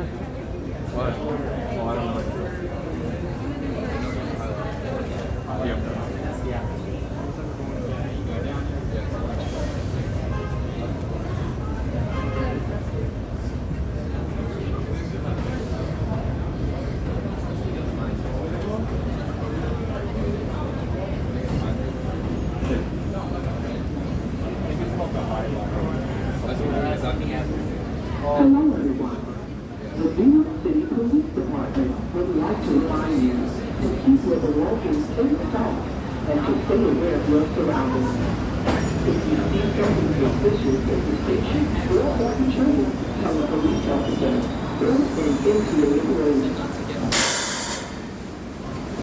What? Oh, I don't know. Yeah. Hello, everyone. The New York City Police Department would like to remind you to keep your belongings in stock and to stay aware of your surroundings. If you see something suspicious at the station or at the train, tell a police officer or send into your neighborhood.